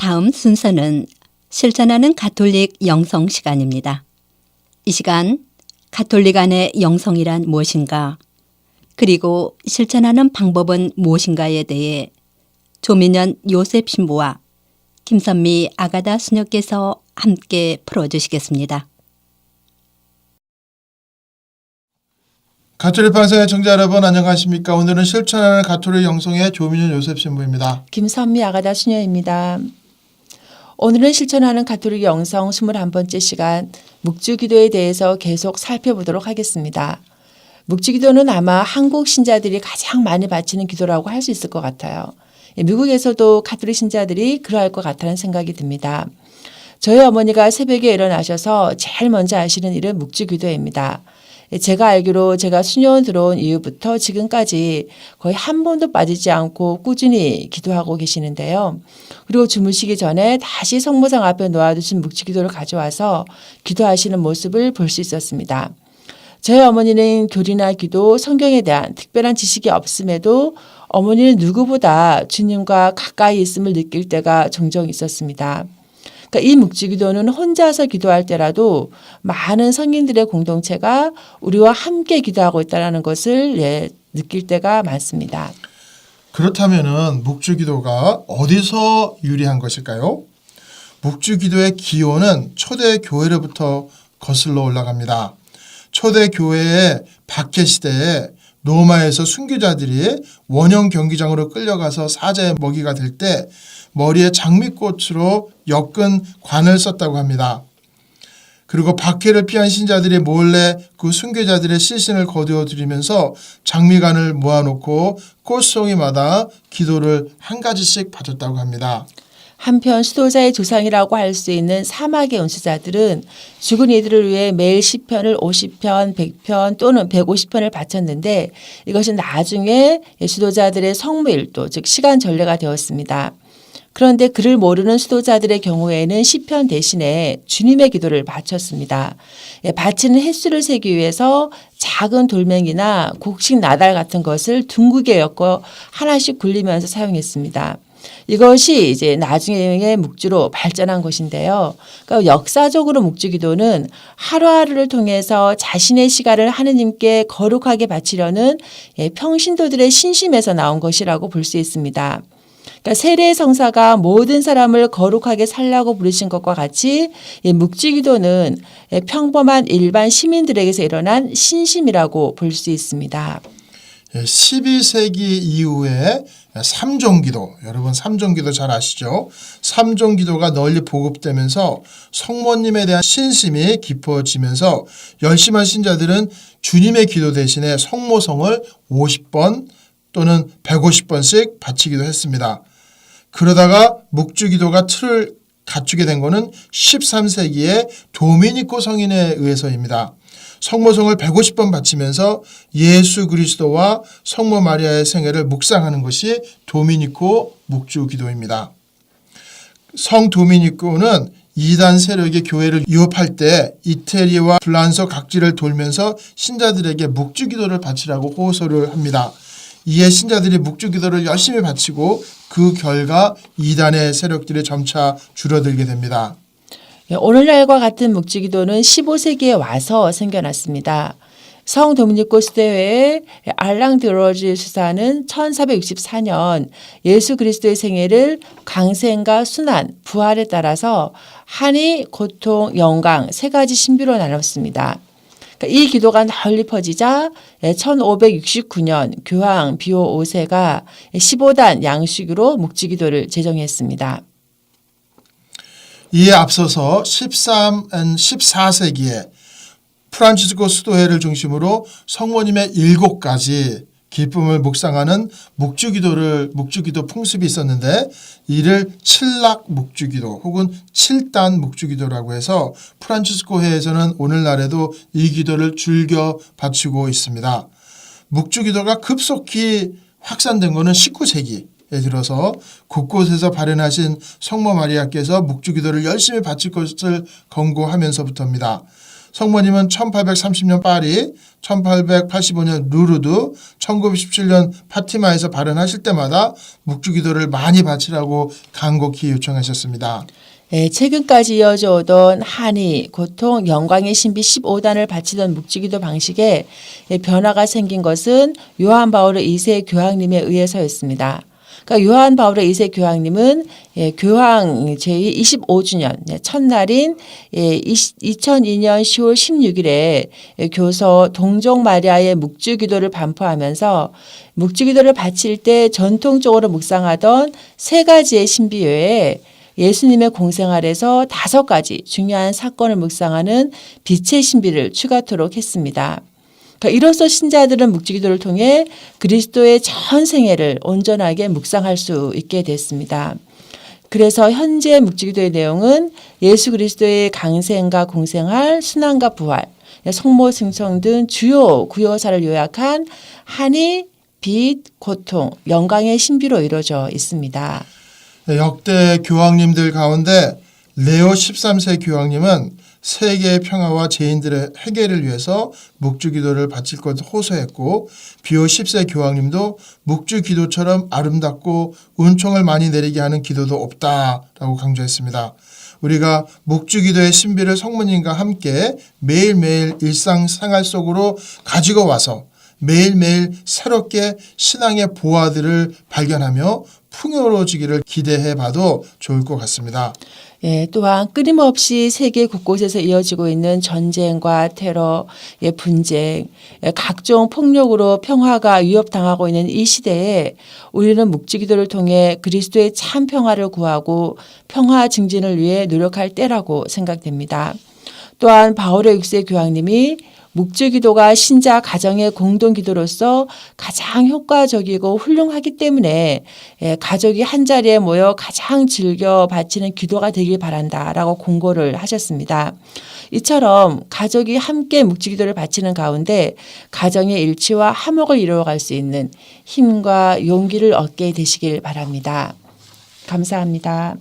다음 순서는 실천하는 가톨릭 영성 시간입니다. 이 시간 가톨릭 안의 영성이란 무엇인가, 그리고 실천하는 방법은 무엇인가에 대해 조민현 요셉 신부와 김선미 아가다 수녀께서 함께 풀어주시겠습니다. 가톨릭 방송의 청자 여러분 안녕하십니까? 오늘은 실천하는 가톨릭 영성의 조민현 요셉 신부입니다. 김선미 아가다 수녀입니다. 오늘은 실천하는 가톨릭 영성 21번째 시간 묵주기도에 대해서 계속 살펴보도록 하겠습니다. 묵주기도는 아마 한국 신자들이 가장 많이 바치는 기도라고 할 수 있을 것 같아요. 미국에서도 가톨릭 신자들이 그러할 것 같다는 생각이 듭니다. 저희 어머니가 새벽에 일어나셔서 제일 먼저 하시는 일은 묵주기도입니다. 제가 알기로 제가 수녀원 들어온 이후부터 지금까지 거의 한 번도 빠지지 않고 꾸준히 기도하고 계시는데요. 그리고 주무시기 전에 다시 성모상 앞에 놓아두신 묵주기도를 가져와서 기도하시는 모습을 볼 수 있었습니다. 저희 어머니는 교리나 기도, 성경에 대한 특별한 지식이 없음에도 어머니는 누구보다 주님과 가까이 있음을 느낄 때가 종종 있었습니다. 그러니까 이 묵주기도는 혼자서 기도할 때라도 많은 성인들의 공동체가 우리와 함께 기도하고 있다는 것을 느낄 때가 많습니다. 그렇다면은 묵주기도가 어디서 유리한 것일까요? 묵주기도의 기원은 초대 교회로부터 거슬러 올라갑니다. 초대 교회의 박해 시대에 로마에서 순교자들이 원형 경기장으로 끌려가서 사자의 먹이가 될 때 머리에 장미꽃으로 엮은 관을 썼다고 합니다. 그리고 박해를 피한 신자들이 몰래 그 순교자들의 시신을 거두어 드리면서 장미관을 모아놓고 꽃송이마다 기도를 한 가지씩 바쳤다고 합니다. 한편 수도자의 조상이라고 할 수 있는 사막의 은수자들은 죽은 이들을 위해 매일 시편을 50편, 100편 또는 150편을 바쳤는데 이것은 나중에 수도자들의 성무일도 즉 시간 전례가 되었습니다. 그런데 그를 모르는 수도자들의 경우에는 시편 대신에 주님의 기도를 바쳤습니다. 바치는 횟수를 세기 위해서 작은 돌멩이나 곡식 나달 같은 것을 둥글게 엮어 하나씩 굴리면서 사용했습니다. 이것이 이제 나중에 묵주로 발전한 것인데요. 그러니까 역사적으로 묵주기도는 하루하루를 통해서 자신의 시간을 하느님께 거룩하게 바치려는 평신도들의 신심에서 나온 것이라고 볼 수 있습니다. 그러니까 세례 성사가 모든 사람을 거룩하게 살라고 부르신 것과 같이 묵주기도는 평범한 일반 시민들에게서 일어난 신심이라고 볼 수 있습니다. 12세기 이후에 삼종기도, 여러분 삼종기도 잘 아시죠? 삼종기도가 널리 보급되면서 성모님에 대한 신심이 깊어지면서 열심한 신자들은 주님의 기도 대신에 성모성을 50번 또는 150번씩 바치기도 했습니다. 그러다가 묵주기도가 틀을 갖추게 된 것은 13세기에 도미니코 성인에 의해서입니다. 성모성을 150번 바치면서 예수 그리스도와 성모 마리아의 생애를 묵상하는 것이 도미니코 묵주기도입니다. 성 도미니코는 이단 세력이 교회를 위협할 때 이태리와 플란서 각지를 돌면서 신자들에게 묵주기도를 바치라고 호소를 합니다. 이에 신자들이 묵주기도를 열심히 바치고 그 결과 이단의 세력들이 점차 줄어들게 됩니다. 오늘날과 같은 묵주기도는 15세기에 와서 생겨났습니다. 성 도미니코 수대회의 알랑 드로즈 수사는 1464년 예수 그리스도의 생애를 강생과 순환, 부활에 따라서 한이, 고통, 영광 세 가지 신비로 나눴습니다. 이 기도가 널리 퍼지자 1569년 교황 비오 5세가 15단 양식으로 묵주기도를 제정했습니다. 이에 앞서서 14세기에 프란치스코 수도회를 중심으로 성모님의 7가지 기쁨을 묵상하는 묵주기도 풍습이 있었는데 이를 칠락 묵주기도 혹은 7단 묵주기도라고 해서 프란치스코회에서는 오늘날에도 이 기도를 즐겨 바치고 있습니다. 묵주기도가 급속히 확산된 것은 19세기 에 들어서 곳곳에서 발현하신 성모 마리아께서 묵주기도를 열심히 바칠 것을 권고하면서부터입니다. 성모님은 1830년 파리, 1885년 루르드, 1917년 파티마에서 발언하실 때마다 묵주기도를 많이 바치라고 간곡히 요청하셨습니다. 예, 최근까지 이어져 오던 한의, 고통, 영광의 신비 15단을 바치던 묵주기도 방식에 변화가 생긴 것은 요한 바오로 2세 교황님에 의해서였습니다. 그러니까 요한 바오로 2세 교황님은 교황 제2 25주년 첫날인 2002년 10월 16일에 교서 동족 마리아의 묵주기도를 반포하면서 묵주기도를 바칠 때 전통적으로 묵상하던 세 가지의 신비 외에 예수님의 공생 아래서 5가지 중요한 사건을 묵상하는 빛의 신비를 추가토록 했습니다. 그러니까 이로써 신자들은 묵주기도를 통해 그리스도의 전 생애를 온전하게 묵상할 수 있게 됐습니다. 그래서 현재 묵주기도의 내용은 예수 그리스도의 강생과 공생활, 순환과 부활, 성모 승천 등 주요 구요사를 요약한 한이, 빛, 고통, 영광의 신비로 이루어져 있습니다. 역대 교황님들 가운데 레오 13세 교황님은 세계의 평화와 죄인들의 해결을 위해서 묵주기도를 바칠 것을 호소했고 비오 10세 교황님도 묵주기도처럼 아름답고 은총을 많이 내리게 하는 기도도 없다라고 강조했습니다. 우리가 묵주기도의 신비를 성모님과 함께 매일매일 일상생활 속으로 가지고 와서 매일매일 새롭게 신앙의 보화들을 발견하며 풍요로워지기를 기대해 봐도 좋을 것 같습니다. 예, 또한 끊임없이 세계 곳곳에서 이어지고 있는 전쟁과 테러, 분쟁, 각종 폭력으로 평화가 위협당하고 있는 이 시대에 우리는 묵주기도를 통해 그리스도의 참 평화를 구하고 평화 증진을 위해 노력할 때라고 생각됩니다. 또한 바오로 6세 교황님이 묵주기도가 신자 가정의 공동기도로서 가장 효과적이고 훌륭하기 때문에 가족이 한자리에 모여 가장 즐겨 바치는 기도가 되길 바란다라고 공고를 하셨습니다. 이처럼 가족이 함께 묵주기도를 바치는 가운데 가정의 일치와 화목을 이루어갈 수 있는 힘과 용기를 얻게 되시길 바랍니다. 감사합니다.